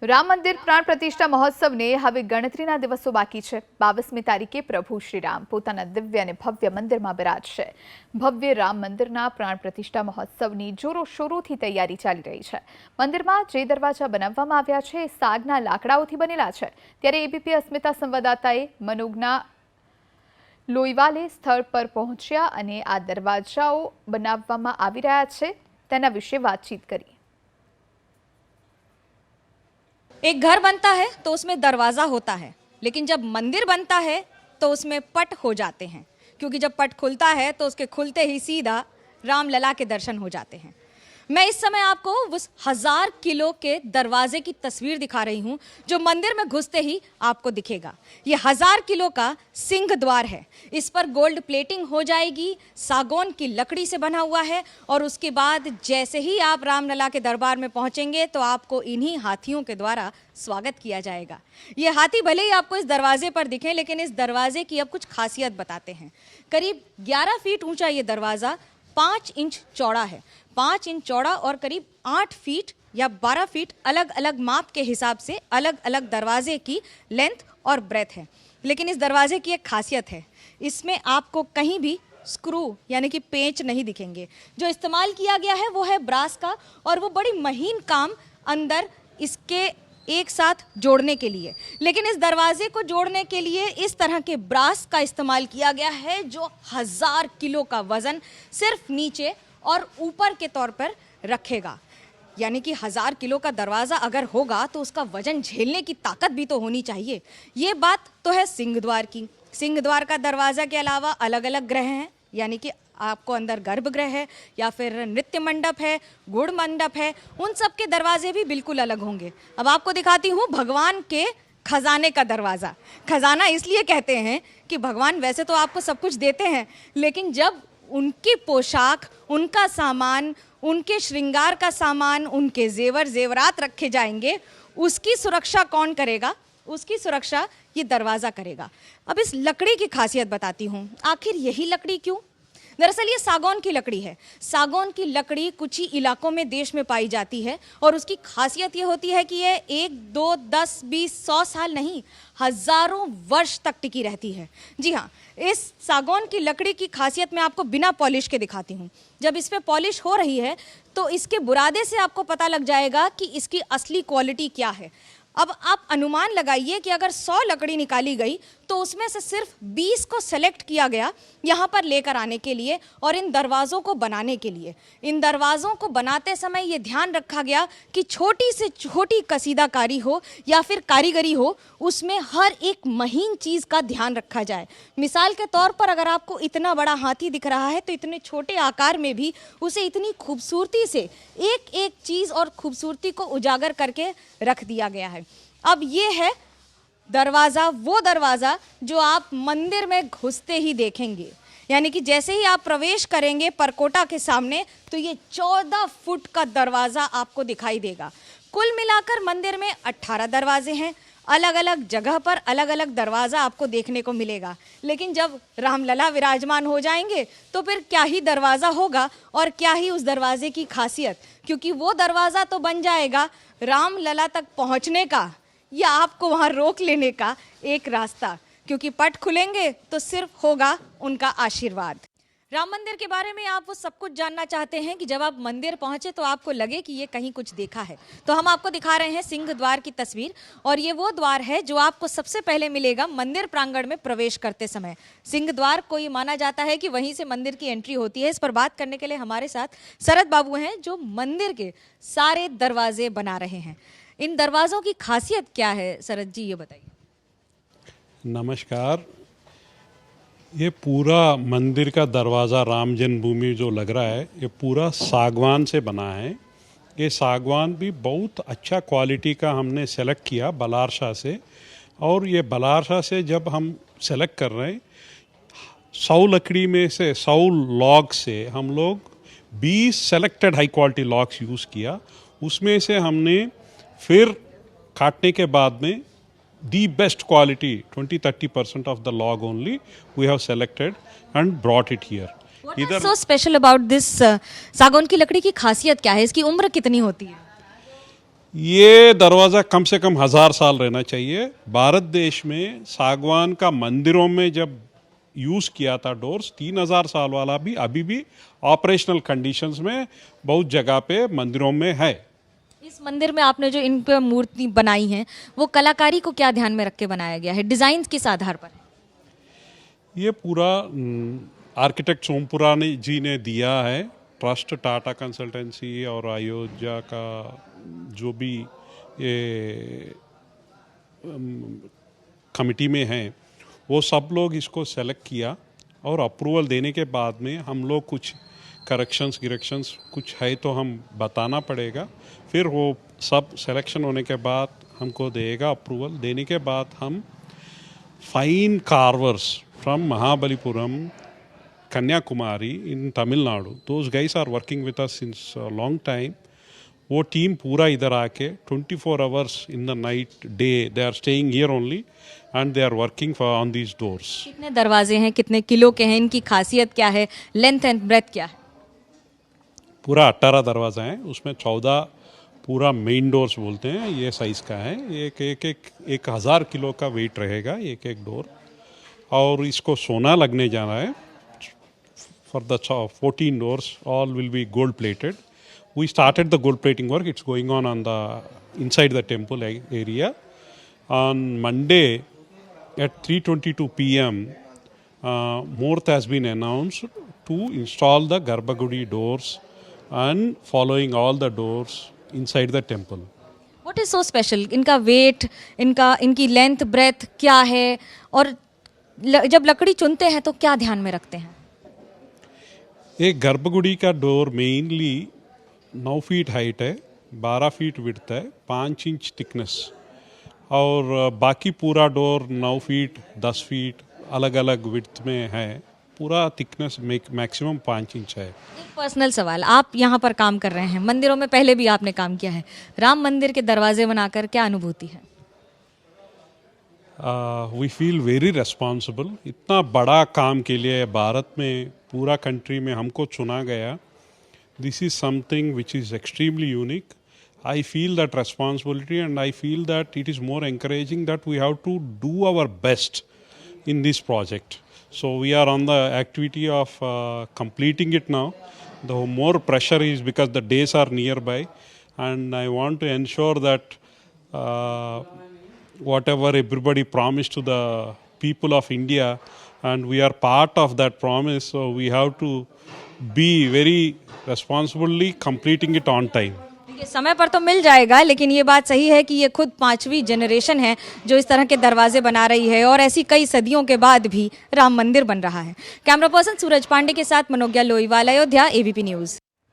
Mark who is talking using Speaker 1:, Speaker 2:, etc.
Speaker 1: રામ મંદિર પ્રાણ પ્રતિષ્ઠા મહોત્સવને હવે ગણતરીના દિવસો બાકી છે। 22મી તારીખે પ્રભુ શ્રી રામ પોતાના દિવ્ય અને ભવ્ય મંદિરમાં બિરાજશે। ભવ્ય રામ મંદિરના પ્રાણ પ્રતિષ્ઠા મહોત્સવની જોરોશોરોથી તૈયારી ચાલી રહી છે। મંદિરમાં જે દરવાજા બનાવવામાં આવ્યા છે એ સાગના લાકડાઓથી બનેલા છે। ત્યારે એબીપી અસ્મિતા સંવાદદાતાએ મનોગના લોઈવાલે સ્થળ પર પહોંચ્યા અને આ દરવાજાઓ બનાવવામાં આવી રહ્યા છે તેના વિશે વાતચીત કરી।
Speaker 2: एक घर बनता है तो उसमें दरवाज़ा होता है, लेकिन जब मंदिर बनता है तो उसमें पट हो जाते हैं, क्योंकि जब पट खुलता है तो उसके खुलते ही सीधा रामलला के दर्शन हो जाते हैं। मैं इस समय आपको उस 1000 किलो के दरवाजे की तस्वीर दिखा रही हूँ जो मंदिर में घुसते ही आपको दिखेगा। ये 1000 किलो का सिंह द्वार है। इस पर गोल्ड प्लेटिंग हो जाएगी, सागौन की लकड़ी से बना हुआ है और उसके बाद जैसे ही आप रामलला के दरबार में पहुँचेंगे तो आपको इन्हीं हाथियों के द्वारा स्वागत किया जाएगा। ये हाथी भले ही आपको इस दरवाजे पर दिखें, लेकिन इस दरवाजे की अब कुछ खासियत बताते हैं। करीब 11 फीट ऊंचा ये दरवाज़ा 5 इंच चौड़ा है। 5 इंच चौड़ा और करीब 8 फीट या 12 फीट अलग अलग माप के हिसाब से अलग अलग दरवाजे की लेंथ और ब्रेथ है। लेकिन इस दरवाजे की एक खासियत है, इसमें आपको कहीं भी स्क्रू यानी कि पेंच नहीं दिखेंगे। जो इस्तेमाल किया गया है वो है ब्रास का, और वो बड़ी महीन काम अंदर इसके एक साथ जोड़ने के लिए। लेकिन इस दरवाजे को जोड़ने के लिए इस तरह के ब्रास का इस्तेमाल किया गया है जो 1000 किलो का वजन सिर्फ नीचे और ऊपर के तौर पर रखेगा। यानी कि 1000 किलो का दरवाज़ा अगर होगा तो उसका वजन झेलने की ताकत भी तो होनी चाहिए। ये बात तो है सिंह द्वार की। सिंह द्वार का दरवाज़ा के अलावा अलग अलग ग्रह हैं, यानी कि आपको अंदर गर्भगृह है या फिर नृत्य मंडप है, गुड़ मंडप है, उन सब के दरवाजे भी बिल्कुल अलग होंगे। अब आपको दिखाती हूँ भगवान के खजाने का दरवाज़ा। खजाना इसलिए कहते हैं कि भगवान वैसे तो आपको सब कुछ देते हैं, लेकिन जब उनकी पोशाक, उनका सामान, उनके श्रृंगार का सामान, उनके जेवर जेवरात रखे जाएंगे, उसकी सुरक्षा कौन करेगा? उसकी सुरक्षा ये दरवाज़ा करेगा। अब इस लकड़ी की खासियत बताती हूँ। आखिर यही लकड़ी क्यों? दरअसल ये सागौन की लकड़ी है। सागौन की लकड़ी कुछ ही इलाकों में देश में पाई जाती है और उसकी खासियत ये होती है कि ये 1, 2, 10, 20, 100 साल नहीं, हज़ारों वर्ष तक टिकी रहती है। जी हाँ, इस सागौन की लकड़ी की खासियत मैं आपको बिना पॉलिश के दिखाती हूँ। जब इस पर पॉलिश हो रही है तो इसके बुरादे से आपको पता लग जाएगा कि इसकी असली क्वालिटी क्या है। अब आप अनुमान लगाइए कि अगर 100 लकड़ी निकाली गई तो उसमें से सिर्फ 20 को सेलेक्ट किया गया यहाँ पर लेकर आने के लिए और इन दरवाज़ों को बनाने के लिए। इन दरवाज़ों को बनाते समय ये ध्यान रखा गया कि छोटी से छोटी कसीदाकारी हो या फिर कारीगरी हो, उसमें हर एक महीन चीज़ का ध्यान रखा जाए। मिसाल के तौर पर अगर आपको इतना बड़ा हाथी दिख रहा है तो इतने छोटे आकार में भी उसे इतनी खूबसूरती से एक एक चीज़ और खूबसूरती को उजागर करके रख दिया गया है। अब ये है दरवाज़ा, वो दरवाज़ा जो आप मंदिर में घुसते ही देखेंगे। यानी कि जैसे ही आप प्रवेश करेंगे परकोटा के सामने तो ये 14 फुट का दरवाज़ा आपको दिखाई देगा। कुल मिलाकर मंदिर में 18 दरवाजे हैं। अलग अलग जगह पर अलग अलग दरवाज़ा आपको देखने को मिलेगा। लेकिन जब रामलला विराजमान हो जाएंगे तो फिर क्या ही दरवाज़ा होगा और क्या ही उस दरवाजे की खासियत, क्योंकि वो दरवाज़ा तो बन जाएगा रामलला तक पहुँचने का या आपको वहाँ रोक लेने का एक रास्ता, क्योंकि पट खुलेंगे तो सिर्फ होगा उनका आशीर्वाद। राम मंदिर के बारे में आप वो सब कुछ जानना चाहते हैं कि जब आप मंदिर पहुंचे तो आपको लगे कि ये कहीं कुछ देखा है, तो हम आपको दिखा रहे हैं सिंह द्वार की तस्वीर। और ये वो द्वार है जो आपको सबसे पहले मिलेगा मंदिर प्रांगण में प्रवेश करते समय। सिंह द्वार को ये माना जाता है कि वहीं से मंदिर की एंट्री होती है। इस पर बात करने के लिए हमारे साथ शरद बाबू हैं जो मंदिर के सारे दरवाजे बना रहे हैं। इन दरवाज़ों की खासियत क्या है शरद जी, ये बताइए।
Speaker 3: नमस्कार। ये पूरा मंदिर का दरवाज़ा राम जन्मभूमि जो लग रहा है ये पूरा सागवान से बना है। ये सागवान भी बहुत अच्छा क्वालिटी का हमने सेलेक्ट किया बलारशाह से, और ये बलारशाह से जब हम सेलेक्ट कर रहे हैं 100 लकड़ी में से 100 लॉग से हम लोग 20 selected high quality logs use किया। उसमें से हमने फिर काटने के बाद में the best quality 20-30% of the log only we have selected and brought it here.
Speaker 2: What is so special about this सागौन की लकड़ी की खासियत क्या है? इसकी उम्र कितनी होती है?
Speaker 3: ये दरवाज़ा कम से कम 1000 साल रहना चाहिए। भारत देश में सागवान का मंदिरों में जब यूज़ किया था डोर्स, 3000 साल वाला भी अभी भी ऑपरेशनल कंडीशंस में बहुत जगह पे मंदिरों में है।
Speaker 2: इस मंदिर में आपने जो इन पे मूर्ति बनाई है वो कलाकारी को क्या ध्यान में रख के बनाया गया है, डिजाइन किस आधार पर है?
Speaker 3: ये पूरा आर्किटेक्ट सोमपुरा जी ने दिया है। ट्रस्ट टाटा कंसल्टेंसी और अयोध्या का जो भी ये कमिटी में है वो सब लोग इसको सेलेक्ट किया और अप्रूवल देने के बाद में हम लोग कुछ करेक्शंस गिरेक्शंस कुछ है तो हम बताना पड़ेगा। फिर वो सब सिलेक्शन होने के बाद हमको देगा अप्रूवल। देने के बाद हम fine carvers from Mahabalipuram Kanyakumari in Tamil Nadu. Those guys are working with us since a long time. वो टीम पूरा इधर आके 24 hours in the night day they are staying here only and they are working for on these doors.
Speaker 2: कितने दरवाजे हैं, कितने kilo के हैं, इनकी खासियत क्या है, लेंथ एंड ब्रेथ क्या है?
Speaker 3: पूरा 18 दरवाजा है, उसमें 14 पूरा मेन डोर्स बोलते हैं, ये साइज का है। एक 1000 किलो का वेट रहेगा एक एक डोर। और इसको सोना लगने जाना है। For the 14 doors, all will be gold plated. We started the gold plating work. It's going on the inside the temple area. On Monday at 3:22 p.m., Muhurt has been announced to install the Garbhagudi doors and following all the doors inside the temple.
Speaker 2: What is so special? इनका wait, इनकी length breadth क्या है, और जब लकड़ी चुनते हैं तो क्या ध्यान में रखते हैं?
Speaker 3: एक गर्भगुड़ी का डोर मेनली 9 फीट हाइट है, 12 फीट विड्थ है, 5 इंच थिकनेस। और बाकी पूरा डोर 9 फीट 10 फीट अलग अलग विड्थ में है। पूरा थिकनेस मैक्सिमम 5 इंच है।
Speaker 2: एक पर्सनल सवाल, आप यहाँ पर काम कर रहे हैं, मंदिरों में पहले भी आपने काम किया है, राम मंदिर के दरवाजे बनाकर क्या अनुभूति है?
Speaker 3: We feel very responsible. इतना बड़ा काम के लिए भारत में पूरा कंट्री में हमको चुना गया। This is something which is extremely unique. I feel that responsibility and I feel that it is more encouraging that we have to do our best in this project. So we are on the activity of completing it now. The more pressure is because the days are nearby, and I want to ensure that whatever everybody promised to the people of India, and we are part of that promise, so we have to be very responsibly completing it on time.
Speaker 2: ये समय पर तो मिल जाएगा, लेकिन ये बात सही है कि ये खुद 5वीं जनरेशन है जो इस तरह के दरवाजे बना रही है, और ऐसी कई सदियों के बाद भी राम मंदिर बन रहा है। कैमरा पर्सन सूरज पांडे के साथ मनोज्ञा लोईवाल, अयोध्या, ABP न्यूज़।